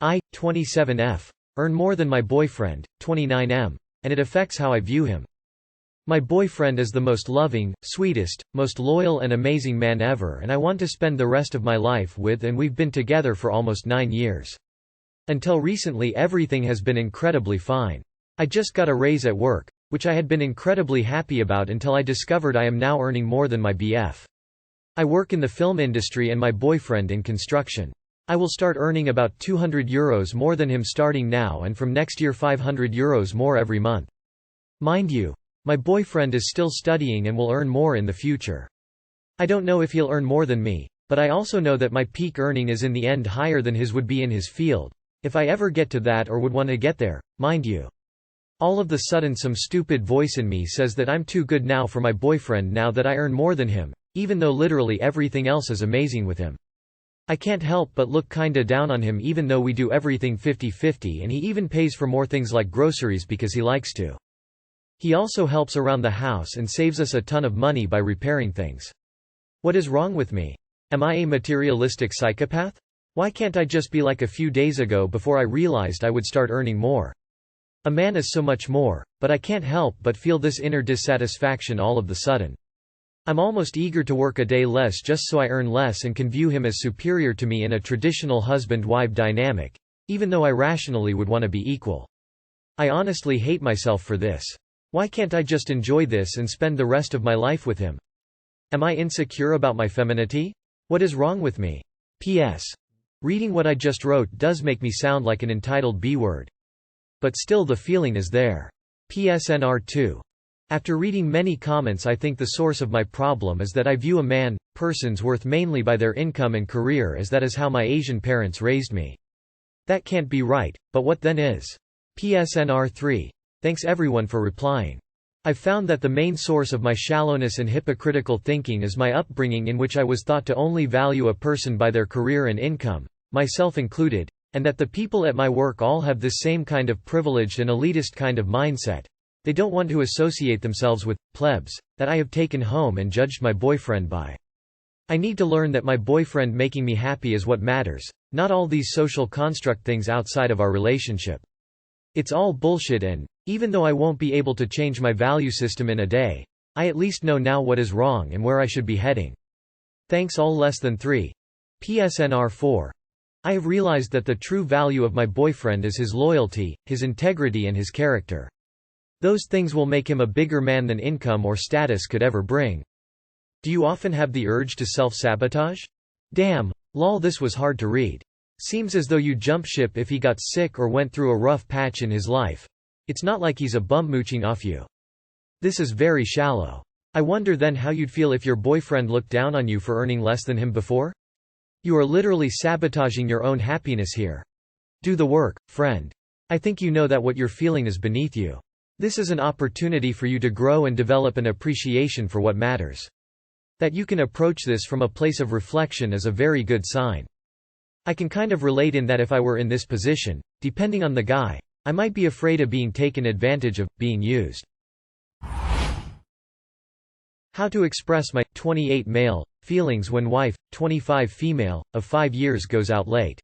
I, 27F, earn more than my boyfriend, 29M, and it affects how I view him. My boyfriend is the most loving, sweetest, most loyal and amazing man ever, and I want to spend the rest of my life with, and we've been together for almost 9 years. Until recently everything has been incredibly fine. I just got a raise at work, which I had been incredibly happy about until I discovered I am now earning more than my BF. I work in the film industry and my boyfriend in construction. I will start earning about €200 more than him starting now, and from next year €500 more every month. Mind you, my boyfriend is still studying and will earn more in the future. I don't know if he'll earn more than me, but I also know that my peak earning is in the end higher than his would be in his field, if I ever get to that or would want to get there, mind you. All of the sudden some stupid voice in me says that I'm too good now for my boyfriend now that I earn more than him, even though literally everything else is amazing with him. I can't help but look kinda down on him even though we do everything 50-50 and he even pays for more things like groceries because he likes to. He also helps around the house and saves us a ton of money by repairing things. What is wrong with me? Am I a materialistic psychopath? Why can't I just be like a few days ago before I realized I would start earning more? A man is so much more, but I can't help but feel this inner dissatisfaction all of the sudden. I'm almost eager to work a day less just so I earn less and can view him as superior to me in a traditional husband-wife dynamic, even though I rationally would want to be equal. I honestly hate myself for this. Why can't I just enjoy this and spend the rest of my life with him? Am I insecure about my femininity? What is wrong with me? P.S. Reading what I just wrote does make me sound like an entitled B-word. But still the feeling is there. PSNR 2. After reading many comments, I think the source of my problem is that I view a person's worth mainly by their income and career, as that is how my Asian parents raised me. That can't be right, but what then is? PSNR 3. Thanks everyone for replying. I've found that the main source of my shallowness and hypocritical thinking is my upbringing, in which I was thought to only value a person by their career and income, myself included, and that the people at my work all have this same kind of privileged and elitist kind of mindset. They don't want to associate themselves with plebs that I have taken home and judged my boyfriend by. I need to learn that my boyfriend making me happy is what matters, not all these social construct things outside of our relationship. It's all bullshit, and even though I won't be able to change my value system in a day, I at least know now what is wrong and where I should be heading. Thanks all less than 3. PSNR 4. I have realized that the true value of my boyfriend is his loyalty, his integrity and his character. Those things will make him a bigger man than income or status could ever bring. Do you often have the urge to self-sabotage? Damn, lol, this was hard to read. Seems as though you jump ship if he got sick or went through a rough patch in his life. It's not like he's a bum mooching off you. This is very shallow. I wonder then how you'd feel if your boyfriend looked down on you for earning less than him before? You are literally sabotaging your own happiness here. Do the work, friend. I think you know that what you're feeling is beneath you. This is an opportunity for you to grow and develop an appreciation for what matters. That you can approach this from a place of reflection is a very good sign. I can kind of relate in that if I were in this position, depending on the guy, I might be afraid of being taken advantage of, being used. How to express my 28 male feelings when wife, 25 female, of 5 years goes out late.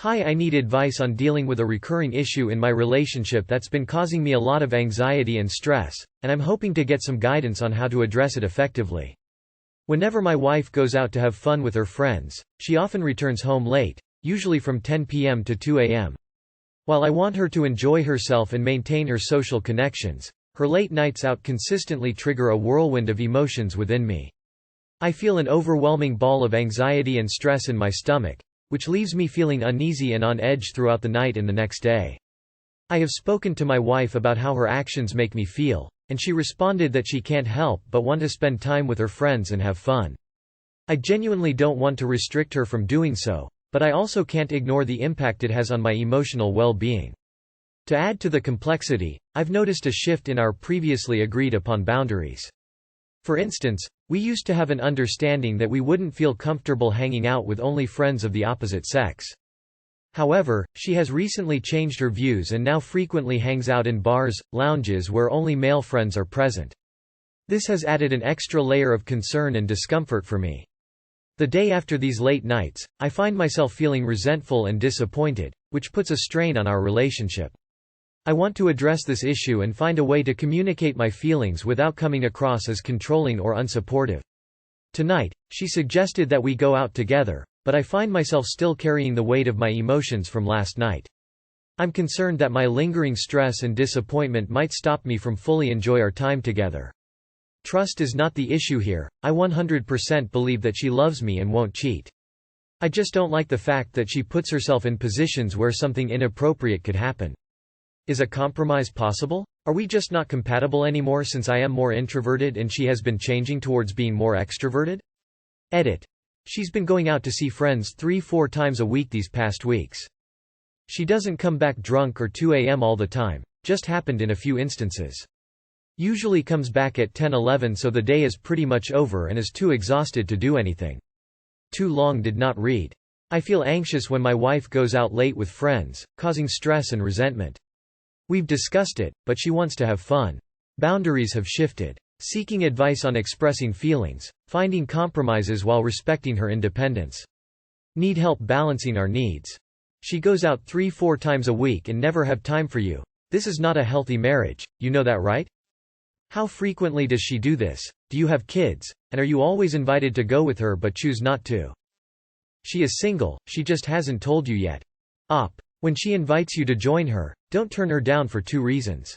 Hi, I need advice on dealing with a recurring issue in my relationship that's been causing me a lot of anxiety and stress, and I'm hoping to get some guidance on how to address it effectively. Whenever my wife goes out to have fun with her friends, she often returns home late, usually from 10 p.m. to 2 a.m. While I want her to enjoy herself and maintain her social connections, her late nights out consistently trigger a whirlwind of emotions within me. I feel an overwhelming ball of anxiety and stress in my stomach, which leaves me feeling uneasy and on edge throughout the night and the next day. I have spoken to my wife about how her actions make me feel, and she responded that she can't help but want to spend time with her friends and have fun. I genuinely don't want to restrict her from doing so, but I also can't ignore the impact it has on my emotional well-being. To add to the complexity, I've noticed a shift in our previously agreed upon boundaries. For instance, we used to have an understanding that we wouldn't feel comfortable hanging out with only friends of the opposite sex. However, she has recently changed her views and now frequently hangs out in bars, lounges where only male friends are present. This has added an extra layer of concern and discomfort for me. The day after these late nights, I find myself feeling resentful and disappointed, which puts a strain on our relationship. I want to address this issue and find a way to communicate my feelings without coming across as controlling or unsupportive. Tonight, she suggested that we go out together, but I find myself still carrying the weight of my emotions from last night. I'm concerned that my lingering stress and disappointment might stop me from fully enjoy our time together. Trust is not the issue here. I 100% believe that she loves me and won't cheat. I just don't like the fact that she puts herself in positions where something inappropriate could happen. Is a compromise possible? Are we just not compatible anymore since I am more introverted and she has been changing towards being more extroverted? Edit. She's been going out to see friends 3-4 times a week these past weeks. She doesn't come back drunk or 2 a.m. all the time, just happened in a few instances. Usually comes back at 10-11, so the day is pretty much over and is too exhausted to do anything. Too long did not read. I feel anxious when my wife goes out late with friends, causing stress and resentment. We've discussed it, but she wants to have fun. Boundaries have shifted. Seeking advice on expressing feelings, finding compromises while respecting her independence. Need help balancing our needs. She goes out 3-4 times a week and never have time for you. This is not a healthy marriage, you know that, right? How frequently does she do this? Do you have kids, and are you always invited to go with her but choose not to? She is single, she just hasn't told you yet. Op. When she invites you to join her, don't turn her down for 2 reasons.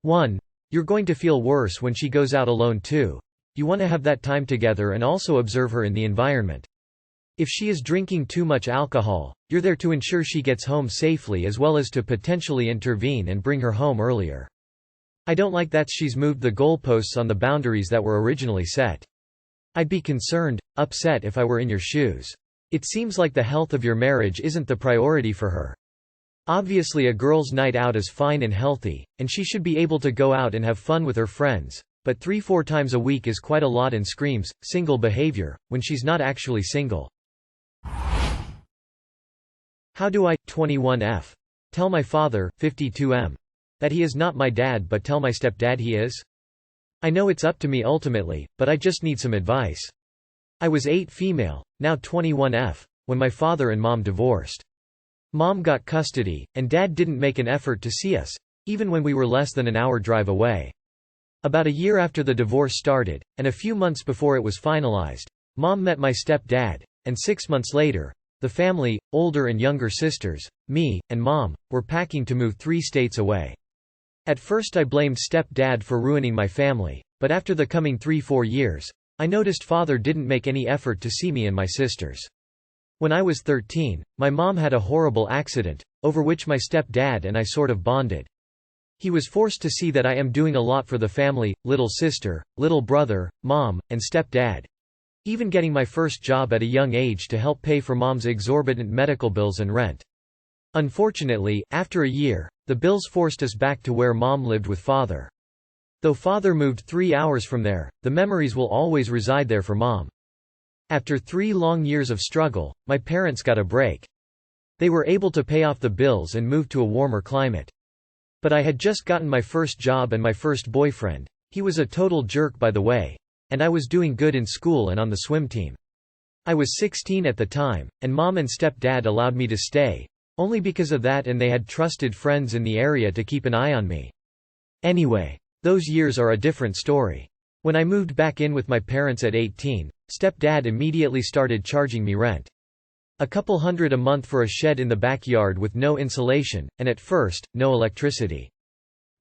1. You're going to feel worse when she goes out alone too. You want to have that time together and also observe her in the environment. If she is drinking too much alcohol, you're there to ensure she gets home safely as well as to potentially intervene and bring her home earlier. I don't like that she's moved the goalposts on the boundaries that were originally set. I'd be concerned, upset if I were in your shoes. It seems like the health of your marriage isn't the priority for her. Obviously a girl's night out is fine and healthy, and she should be able to go out and have fun with her friends, but 3-4 times a week is quite a lot and screams single behavior, when she's not actually single. How do I, 21F, tell my father, 52M, that he is not my dad but tell my stepdad he is? I know it's up to me ultimately, but I just need some advice. I was 8 female, now 21F, when my father and mom divorced. Mom got custody, and Dad didn't make an effort to see us, even when we were less than an hour drive away. About a year after the divorce started, and a few months before it was finalized, Mom met my step-dad, and 6 months later, the family, older and younger sisters, me, and Mom, were packing to move 3 states away. At first I blamed step-dad for ruining my family, but after the coming 3-4 years, I noticed Father didn't make any effort to see me and my sisters. When I was 13, my mom had a horrible accident, over which my step-dad and I sort of bonded. He was forced to see that I am doing a lot for the family, little sister, little brother, mom, and step-dad. Even getting my first job at a young age to help pay for mom's exorbitant medical bills and rent. Unfortunately, after a year, the bills forced us back to where mom lived with father. Though father moved 3 hours from there, the memories will always reside there for mom. After 3 long years of struggle, my parents got a break. They were able to pay off the bills and move to a warmer climate. But I had just gotten my first job and my first boyfriend. He was a total jerk, by the way, and I was doing good in school and on the swim team. I was 16 at the time, and mom and step-dad allowed me to stay, only because of that, and they had trusted friends in the area to keep an eye on me. Anyway, those years are a different story. When I moved back in with my parents at 18, step-dad immediately started charging me rent. A couple $100 a month for a shed in the backyard with no insulation, and at first, no electricity.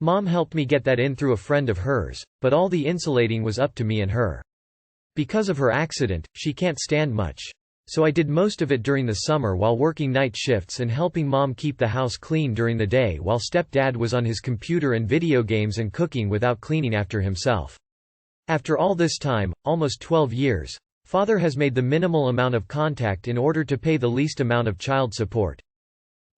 Mom helped me get that in through a friend of hers, but all the insulating was up to me and her. Because of her accident, she can't stand much. So I did most of it during the summer while working night shifts and helping mom keep the house clean during the day while step-dad was on his computer and video games and cooking without cleaning after himself. After all this time, almost 12 years, father has made the minimal amount of contact in order to pay the least amount of child support.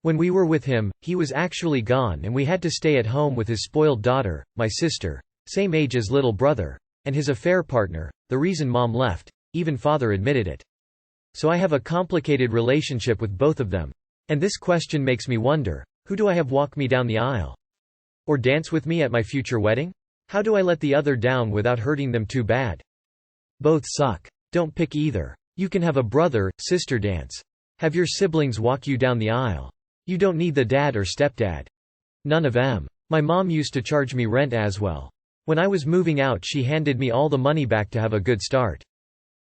When we were with him, he was actually gone and we had to stay at home with his spoiled daughter, my sister, same age as little brother, and his affair partner, the reason mom left, even father admitted it. So I have a complicated relationship with both of them. And this question makes me wonder, who do I have walk me down the aisle? Or dance with me at my future wedding? How do I let the other down without hurting them too bad? Both suck. Don't pick either. You can have a brother-sister dance. Have your siblings walk you down the aisle. You don't need the dad or stepdad. None of 'em. My mom used to charge me rent as well. When I was moving out she handed me all the money back to have a good start.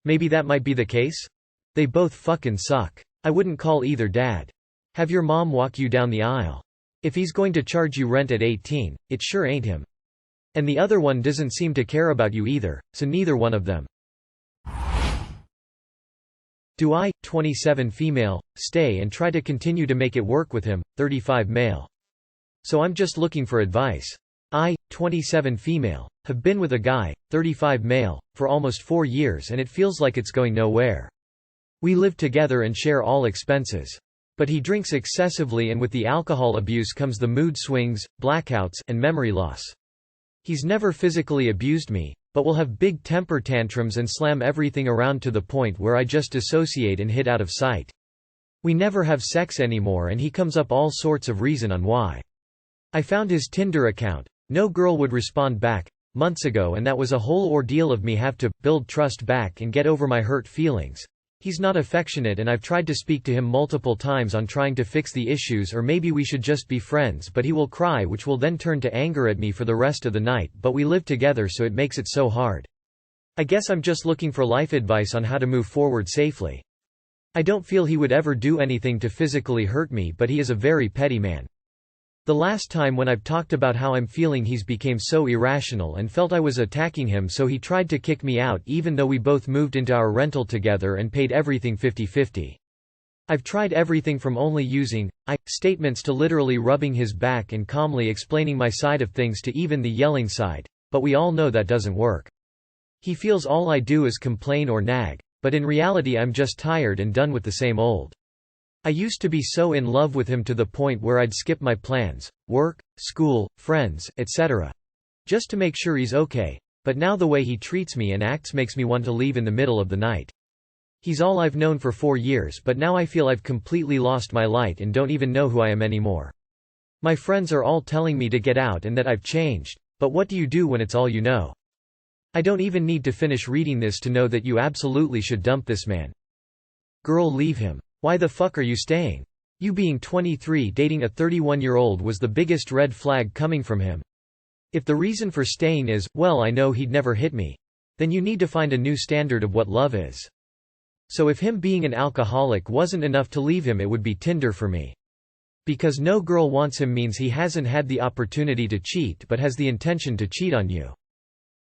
Maybe that might be the case? They both fucking suck. I wouldn't call either dad. Have your mom walk you down the aisle. If he's going to charge you rent at 18, it sure ain't him. And the other one doesn't seem to care about you either, so neither one of them. Do I, 27 female, stay and try to continue to make it work with him, 35 male? So I'm just looking for advice. I, 27 female, have been with a guy, 35 male, for almost 4 years and it feels like it's going nowhere. We live together and share all expenses. But he drinks excessively and with the alcohol abuse comes the mood swings, blackouts, and memory loss. He's never physically abused me, but will have big temper tantrums and slam everything around to the point where I just dissociate and hid out of sight. We never have sex anymore and he comes up all sorts of reason on why. I found his Tinder account. No girl would respond back, months ago, and that was a whole ordeal of me have to build trust back and get over my hurt feelings. He's not affectionate and I've tried to speak to him multiple times on trying to fix the issues or maybe we should just be friends, but he will cry, which will then turn to anger at me for the rest of the night, but we live together so it makes it so hard. I guess I'm just looking for life advice on how to move forward safely. I don't feel he would ever do anything to physically hurt me, but he is a very petty man. The last time when I've talked about how I'm feeling he's became so irrational and felt I was attacking him, so he tried to kick me out even though we both moved into our rental together and paid everything 50-50. I've tried everything from only using statements to literally rubbing his back and calmly explaining my side of things to even the yelling side, but we all know that doesn't work. He feels all I do is complain or nag, but in reality I'm just tired and done with the same old. I used to be so in love with him to the point where I'd skip my plans, work, school, friends, etc. just to make sure he's okay, but now the way he treats me and acts makes me want to leave in the middle of the night. He's all I've known for 4 years, but now I feel I've completely lost my light and don't even know who I am anymore. My friends are all telling me to get out and that I've changed, but what do you do when it's all you know? I don't even need to finish reading this to know that you absolutely should dump this man. Girl, leave him. Why the fuck are you staying? You being 23 dating a 31-year-old was the biggest red flag coming from him. If the reason for staying is, well, I know he'd never hit me, then you need to find a new standard of what love is. So if him being an alcoholic wasn't enough to leave him, it would be Tinder for me. Because no girl wants him means he hasn't had the opportunity to cheat but has the intention to cheat on you.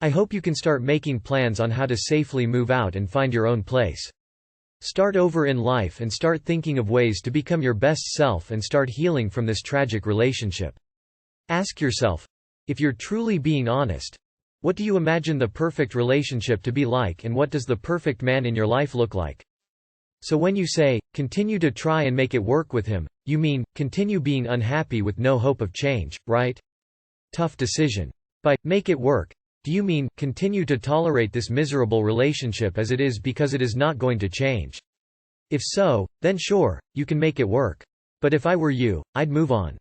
I hope you can start making plans on how to safely move out and find your own place. Start over in life and start thinking of ways to become your best self and start healing from this tragic relationship. Ask yourself, if you're truly being honest, what do you imagine the perfect relationship to be like and what does the perfect man in your life look like? So when you say, continue to try and make it work with him, you mean, continue being unhappy with no hope of change, right? Tough decision. By make it work, do you mean, continue to tolerate this miserable relationship as it is because it is not going to change? If so, then sure, you can make it work. But if I were you, I'd move on.